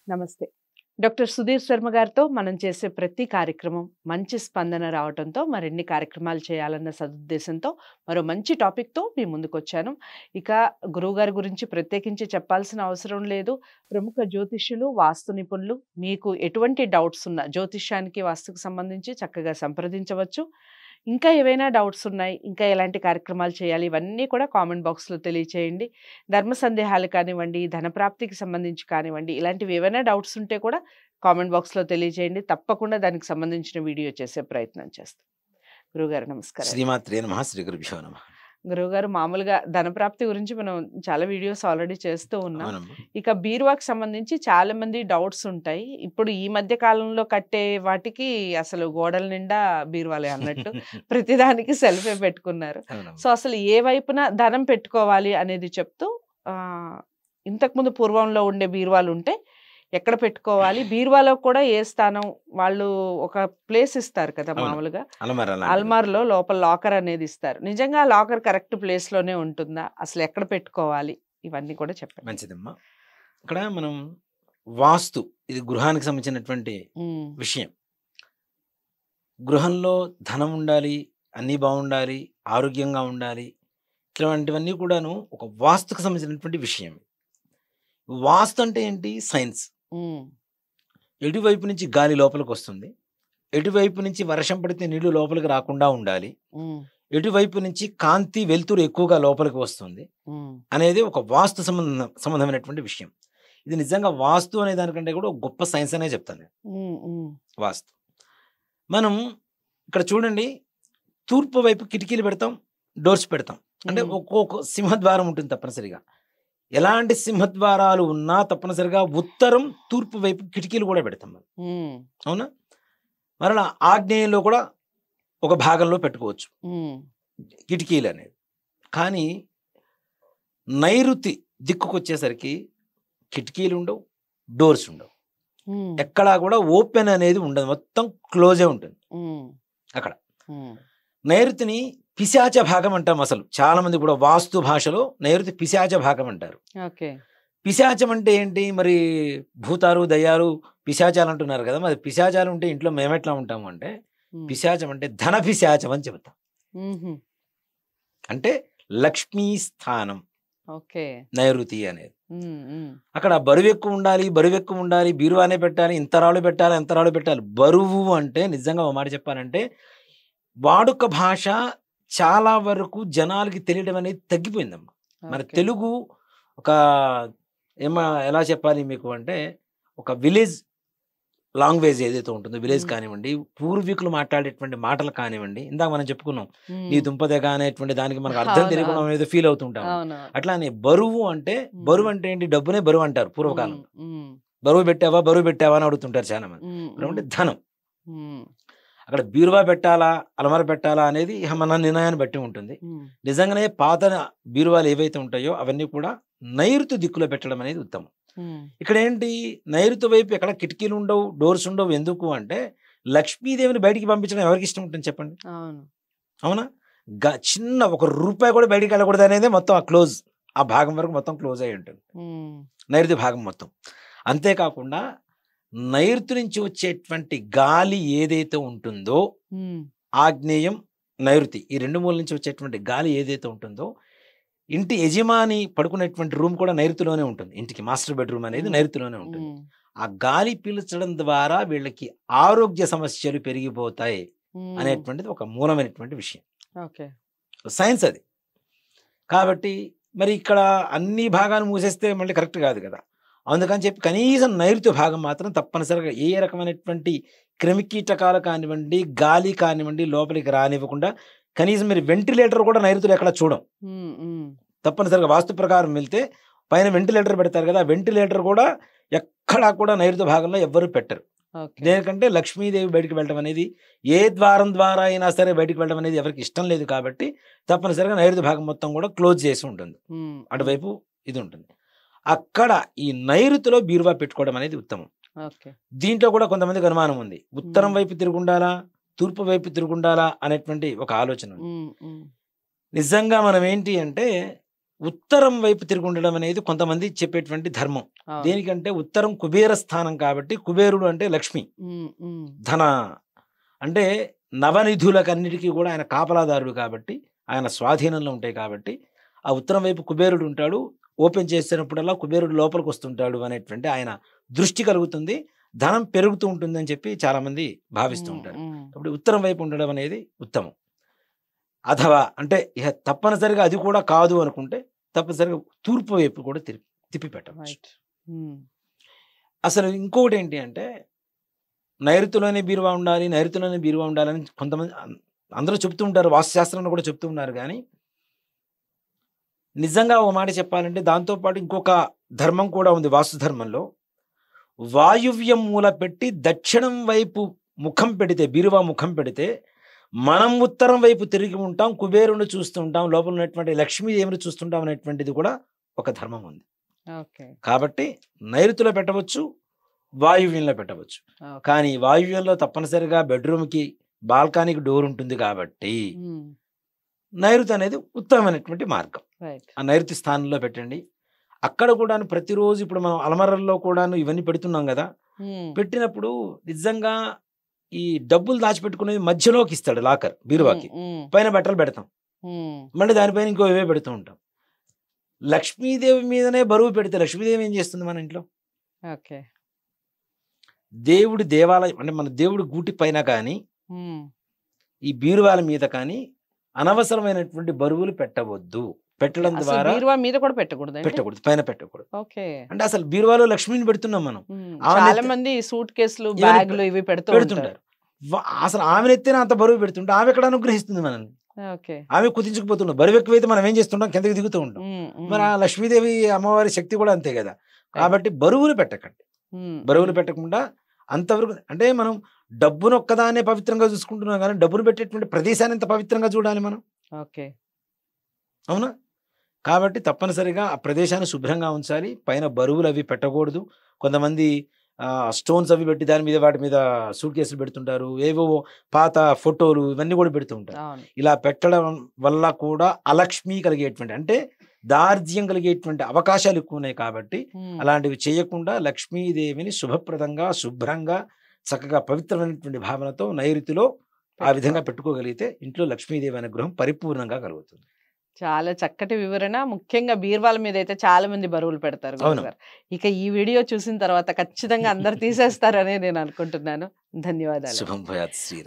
నమస్తే. డాక్టర్ సుధీర్ శర్మ గారితో మనం చేసే ప్రతి కార్యక్రమం మంచి స్పందన రావటంతో మరిన్ని కార్యక్రమాలు చేయాలన్న సదుద్దేశంతో మరో మంచి టాపిక్‌తో మీ ముందుకొచ్చాను. ఇక గురువుగారి గురించి ప్రత్యేకించి చెప్పాల్సిన అవసరం లేదు. ప్రముఖ జ్యోతిష్యులు, వాస్తు నిపుణులు. మీకు ఎటువంటి డౌట్స్ ఉన్నా జ్యోతిష్యానికి, వాస్తుకు సంబంధించి చక్కగా సంప్రదించవచ్చు. ఇంకా ఏవైనా డౌట్స్ ఉన్నాయి, ఇంకా ఎలాంటి కార్యక్రమాలు చేయాలి, ఇవన్నీ కూడా కామెంట్ బాక్స్‌లో తెలియచేయండి. ధర్మ సందేహాలు కానివ్వండి, ధన ప్రాప్తికి సంబంధించి కానివ్వండి, ఇలాంటివి ఏవైనా డౌట్స్ ఉంటే కూడా కామెంట్ బాక్స్‌లో తెలియచేయండి. తప్పకుండా దానికి సంబంధించిన వీడియో చేసే ప్రయత్నం చేస్తాం. గురువుగారు నమస్కారం. శ్రీమాత్రే నమః. శ్రీ గురుభ్యో నమః. గురువుగారు మామూలుగా ధన ప్రాప్తి గురించి మనం చాలా వీడియోస్ ఆల్రెడీ చేస్తూ ఉన్నాం. అవునమ్మా. ఇక బీరువాకి సంబంధించి చాలా మంది డౌట్స్ ఉంటాయి. ఇప్పుడు ఈ మధ్య కాలంలో కట్టే వాటికి అసలు గోడల నిండా బీరువాలే అన్నట్టు ప్రతిదానికి సెల్ఫే పెట్టుకున్నారు. అవునమ్మా. సో అసలు ఏ వైపున ధనం పెట్టుకోవాలి అనేది చెప్తూ ఇంతకుముందు పూర్వంలో ఉండే బీరువాలు ఉంటే ఎక్కడ పెట్టుకోవాలి, బీరువాలో కూడా ఏ స్థానం, వాళ్ళు ఒక ప్లేస్ ఇస్తారు కదా అవును. మామూలుగా అలమార లాంటిది. అల్మార్లో లోపల లాకర్ అనేది ఇస్తారు. నిజంగా ఆ లాకర్ కరెక్ట్ ప్లేస్ లోనే ఉంటుందా, అసలు ఎక్కడ పెట్టుకోవాలి, ఇవన్నీ కూడా చెప్పండి. మంచిదమ్మా. ఇక్కడ మనం వాస్తు, ఇది గృహానికి సంబంధించినటువంటి ఉమ్, విషయం. గృహంలో ధనం ఉండాలి, అన్నీ బాగుండాలి, ఆరోగ్యంగా ఉండాలి, ఇట్లాంటివన్నీ కూడాను ఒక వాస్తుకు సంబంధించినటువంటి విషయం. వాస్తు అంటే ఏంటి? సైన్స్. ఉమ్, ఎటువైపు నుంచి గాలి లోపలికి వస్తుంది, ఎటువైపు నుంచి వర్షం పడితే నీళ్లు లోపలికి రాకుండా ఉండాలి, ఉమ్, ఎటువైపు నుంచి కాంతి వెలుతురు ఎక్కువగా లోపలికి వస్తుంది ఉమ్, అనేది ఒక వాస్తు సంబంధమైనటువంటి విషయం. ఇది నిజంగా వాస్తు అనే దానికంటే కూడా ఒక గొప్ప సైన్స్ అనే చెప్తాను నేను. ఉమ్, ఉమ్, వాస్తు మనం ఇక్కడ చూడండి, తూర్పు వైపు కిటికీలు పెడతాం, డోర్స్ పెడతాం. అంటే ఉమ్, ఒక్కొక్క సింహద్వారం ఉంటుంది తప్పనిసరిగా. ఎలాంటి సింహద్వారాలు ఉన్నా తప్పనిసరిగా ఉత్తరం, తూర్పు వైపు కిటికీలు కూడా పెడతాం మనం. ఉమ్, అవునా? మరలా ఆగ్నేయంలో కూడా ఒక భాగంలో పెట్టుకోవచ్చు ఉమ్, కిటికీలు అనేది. కానీ నైరుతి దిక్కుకు వచ్చేసరికి కిటికీలు ఉండవు, డోర్స్ ఉండవు, ఉమ్, ఎక్కడా కూడా ఓపెన్ అనేది ఉండదు, మొత్తం క్లోజే ఉంటుంది ఉమ్, అక్కడ. ఉమ్, నైరుతిని పిశాచ భాగం అంటాం. అసలు చాలా మంది కూడా వాస్తు భాషలో నైరుతి పిశాచ భాగం అంటారు. ఓకే. పిశాచం అంటే ఏంటి? మరి భూతాలు, దయ్యాలు, పిశాచాలు అంటున్నారు కదా. మరి పిశాచాలు ఉంటే ఇంట్లో మేమెట్లా ఉంటాము అంటే, ఉమ్, పిశాచం అంటే ధన పిశాచం అని చెబుతాం. ఉమ్హు, అంటే లక్ష్మీ స్థానం ఓకే. నైరుతి అనేది. ఉమ్, ఉమ్, అక్కడ బరువు ఎక్కువ ఉండాలి, బరువు ఎక్కువ ఉండాలి, బీరువానే పెట్టాలి, ఇంతరాలు పెట్టాలి, అంతరాలు పెట్టాలి. బరువు అంటే నిజంగా ఒక మాట చెప్పాలంటే, వాడుక భాష చాలా వరకు జనాలకి తెలియడం అనేది తగ్గిపోయిందమ్మా. మన ఓకే. తెలుగు ఒక ఎలా చెప్పాలి మీకు అంటే, ఒక విలేజ్ లాంగ్వేజ్ ఏదైతే ఉంటుందో, విలేజ్ ఉమ్, కానివ్వండి, పూర్వీకులు మాట్లాడేటువంటి మాటలు కానివ్వండి, ఇందాక మనం చెప్పుకున్నాం నీ ఉమ్, దుంపదెగ అనేటువంటి దానికి మనకు అర్థం అవును తెలియకుండా అవును మనం ఏదో ఫీల్ అవుతుంటాం. అవును. అట్లానే బరువు అంటే, ఉమ్, బరువు అంటే ఏంటి? డబ్బునే బరువు అంటారు ఉమ్, పూర్వకాలంలో. ఉమ్, బరువు పెట్టావా, బరువు పెట్టావా అని అడుగుతుంటారు చాలా మంది. ఉమ్, బరువు ఉమ్, అంటే ధనం. ఉమ్, అక్కడ బీరువా పెట్టాలా, అలమార పెట్టాలా అనేది ఇహ మన నిర్ణయాన్ని బట్టి ఉంటుంది. ఉమ్, నిజంగానే పాత బీరువాలు ఏవైతే ఉంటాయో అవన్నీ కూడా నైరుతి దిక్కులో పెట్టడం అనేది ఉత్తమం. ఉమ్, ఇక్కడ ఏంటి? నైరుతి వైపు ఎక్కడ కిటికీలు ఉండవు, డోర్స్ ఉండవు. ఎందుకు అంటే, లక్ష్మీదేవిని బయటికి పంపించడం ఎవరికి ఇష్టం ఉంటుంది చెప్పండి? అవును. అవునా? చిన్న ఒక రూపాయి కూడా బయటికి వెళ్ళకూడదు అనేది మొత్తం ఆ క్లోజ్, ఆ భాగం వరకు మొత్తం క్లోజ్ అయి ఉంటుంది ఉమ్, నైరుతి భాగం మొత్తం. అంతేకాకుండా నైరుతి నుంచి వచ్చేటువంటి గాలి ఏదైతే ఉంటుందో, ఉమ్, ఆగ్నేయం, నైరుతి, ఈ రెండు మూల నుంచి వచ్చేటువంటి గాలి ఏదైతే ఉంటుందో, ఇంటి యజమాని పడుకునేటువంటి రూమ్ కూడా నైరుతిలోనే ఉంటుంది. ఇంటికి మాస్టర్ బెడ్రూమ్ అనేది ఉమ్, నైరుతిలోనే ఉంటుంది. ఉమ్, ఆ గాలి పీల్చడం ద్వారా వీళ్ళకి ఆరోగ్య సమస్యలు పెరిగిపోతాయి ఉమ్, అనేటువంటిది ఒక మూలమైనటువంటి విషయం, ఓకే. సైన్స్ అది. కాబట్టి మరి ఇక్కడ అన్ని భాగాలు మూసేస్తే మళ్ళీ కరెక్ట్ కాదు కదా. అందుకని చెప్పి కనీసం నైరుతి భాగం మాత్రం తప్పనిసరిగా ఏ రకమైనటువంటి క్రిమికీటకాలు కానివ్వండి, గాలి కానివ్వండి లోపలికి రానివ్వకుండా, కనీసం మీరు వెంటిలేటర్ కూడా నైరుతిలో ఎక్కడ చూడం. ఉమ్, ఉమ్, తప్పనిసరిగా వాస్తు ప్రకారం వెళ్తే పైన వెంటిలేటర్ పెడతారు కదా, వెంటిలేటర్ కూడా ఎక్కడా కూడా నైరుతి భాగంలో ఎవ్వరూ పెట్టరు. ఓకే. దేనికంటే లక్ష్మీదేవి బయటికి వెళ్ళడం అనేది, ఏ ద్వారం ద్వారా అయినా సరే బయటికి వెళ్ళడం అనేది ఎవరికి ఇష్టం లేదు. కాబట్టి తప్పనిసరిగా నైరుతి భాగం మొత్తం కూడా క్లోజ్ చేసి ఉంటుంది, ఉమ్, ఉమ్, అటువైపు ఇది ఉంటుంది. అక్కడ ఈ నైరుతిలో బీరువా పెట్టుకోవడం అనేది ఉత్తమం. ఓకే. దీంట్లో కూడా కొంతమందికి అనుమానం ఉంది, ఉత్తరం ఉమ్, వైపు తిరుగుండాలా, తూర్పు వైపు తిరుగుండాలా అనేటువంటి ఒక ఆలోచన ఉంది. ఉమ్, ఉమ్, నిజంగా మనం ఏంటి అంటే, ఉత్తరం వైపు తిరిగి ఉండడం అనేది కొంతమంది చెప్పేటువంటి ధర్మం. అవును. దేనికంటే ఉత్తరం కుబేర స్థానం కాబట్టి, కుబేరుడు అంటే లక్ష్మి, ఉమ్, ఉమ్, ధన అంటే నవనిధులకన్నిటికీ కూడా ఆయన కాపలాదారుడు కాబట్టి, ఆయన స్వాధీనంలో ఉంటాయి కాబట్టి, ఆ ఉత్తరం వైపు కుబేరుడు ఉంటాడు. ఓపెన్ చేసినప్పుడల్లా కుబేరుడు లోపలికి వస్తుంటాడు అనేటువంటి ఆయన దృష్టి కలుగుతుంది. ధనం పెరుగుతూ ఉంటుంది అని చెప్పి చాలామంది భావిస్తూ ఉమ్, ఉంటారు. ఉమ్. కాబట్టి ఉత్తరం వైపు ఉండడం అనేది ఉత్తమం. అథవా అంటే ఇక తప్పనిసరిగా అది కూడా కాదు అనుకుంటే తప్పనిసరిగా తూర్పు వైపు కూడా తిప్పి పెట్టవచ్చు. రైట్. ఉమ్, అసలు ఇంకొకటి ఏంటి అంటే నైరుతిలోనే బీరువా ఉండాలి, నైరుతిలోనే బీరువా ఉండాలని కొంతమంది అందరూ చెప్తూ ఉంటారు, వాస్తుశాస్త్రంలో కూడా చెప్తూ ఉన్నారు. కానీ నిజంగా ఒక మాట చెప్పాలంటే దాంతోపాటు ఇంకొక ధర్మం కూడా ఉంది వాస్తు ధర్మంలో. వాయువ్యం మూల పెట్టి దక్షిణం వైపు ముఖం పెడితే, బీరువా ముఖం పెడితే మనం ఉత్తరం వైపు తిరిగి ఉంటాం, కుబేరుని చూస్తూ ఉంటాం, లోపల ఉన్నటువంటి లక్ష్మీదేవిని చూస్తుంటాం అనేటువంటిది కూడా ఒక ధర్మం ఉంది. ఓకే. కాబట్టి నైరుతిలో పెట్టవచ్చు, వాయువ్యంలో పెట్టవచ్చు. ఓకే. కానీ వాయువ్యంలో తప్పనిసరిగా బెడ్రూమ్కి బాల్కనీకి డోర్ ఉంటుంది కాబట్టి ఉమ్, నైరుతి అనేది ఉత్తమమైనటువంటి మార్గం. రైట్. ఆ నైరుతి స్థానంలో పెట్టండి. అక్కడ కూడా ప్రతిరోజు ఇప్పుడు మనం అలమరల్లో కూడాను ఇవన్నీ పెడుతున్నాం కదా, ఉమ్, పెట్టినప్పుడు నిజంగా ఈ డబ్బులు దాచిపెట్టుకునేది మధ్యలోకి ఇస్తాడు లాకర్ బీరువాకి, ఉమ్, పైన బట్టలు పెడతాం, ఉమ్, మళ్ళీ దానిపైన ఇంకో ఇవే పెడుతూ ఉంటాం. లక్ష్మీదేవి మీదనే బరువు పెడితే లక్ష్మీదేవి ఏం చేస్తుంది మన ఇంట్లో? ఓకే. దేవుడి దేవాలయం అంటే మన దేవుడి గూటి పైన కానీ ఉమ్, ఈ బీరువాల మీద కానీ అనవసరమైనటువంటి బరువులు పెట్టవద్దు. పెట్టడం అసలు ద్వారా బీరువా మీద కూడా పెట్టకూడదు. పెట్టకూడదు, పైన పెట్టకూడదు. ఓకే. అంటే అసలు బీరువాలో లక్ష్మిని పెడుతున్నాం మనం, ఉమ్, ఆమె చాలా మంది సూట్ కేసులు, ఇవన్నీ బ్యాగులు ఇవి పెడుతుంటారు. పెడుతుంటారు. అసలు ఆమె ఎత్తిన అంత బరువు పెడుతుంటే ఆమె ఎక్కడ అనుగ్రహిస్తుంది మనల్ని? ఓకే. ఆమె కుదించుకుపోతున్నాం. బరువు ఎక్కువైతే మనం ఏం చేస్తుంటాం? కిందకి దిగుతూ ఉంటాం. ఉమ్, ఉమ్, మరి ఆ లక్ష్మీదేవి అమ్మవారి శక్తి కూడా అంతే కదా. కాబట్టి బరువులు పెట్టకండి. ఉమ్, బరువులు పెట్టకుండా అంతవరకు అంటే మనం డబ్బును ఒక్కదానే పవిత్రంగా చూసుకుంటున్నాం, కానీ డబ్బును పెట్టేటువంటి ప్రదేశాన్ని ఎంత పవిత్రంగా చూడాలి మనం, ఓకే. అవునా? కాబట్టి తప్పనిసరిగా ఆ ప్రదేశాన్ని శుభ్రంగా ఉంచాలి. పైన బరువులు అవి పెట్టకూడదు. కొంతమంది స్టోన్స్ అవి పెట్టి దాని మీద వాటి మీద సూట్ కేసులు పెడుతుంటారు, ఏవో పాత ఫోటోలు ఇవన్నీ కూడా పెడుతూ ఉంటారు. అవును. ఇలా పెట్టడం వల్ల కూడా అలక్ష్మి కలిగేటువంటి అంటే దార్జ్యం కలిగేటువంటి అవకాశాలు ఎక్కువ ఉన్నాయి. కాబట్టి ఉమ్, అలాంటివి చేయకుండా లక్ష్మీదేవిని శుభప్రదంగా, శుభ్రంగా, చక్కగా పవిత్రమైనటువంటి భావనతో నైరుతిలో ఆ విధంగా పెట్టుకోగలిగితే ఇంట్లో లక్ష్మీదేవి అనుగ్రహం పరిపూర్ణంగా కలుగుతుంది. చాలా చక్కటి వివరణ. ముఖ్యంగా బీరువాల మీద అయితే చాలా మంది బరువులు పెడతారు అవును. గురుగారు. ఇక ఈ వీడియో చూసిన తర్వాత ఖచ్చితంగా అందరు తీసేస్తారనే నేను అనుకుంటున్నాను. ధన్యవాదాలు. శుభం భయాత్ శ్రీరామ్.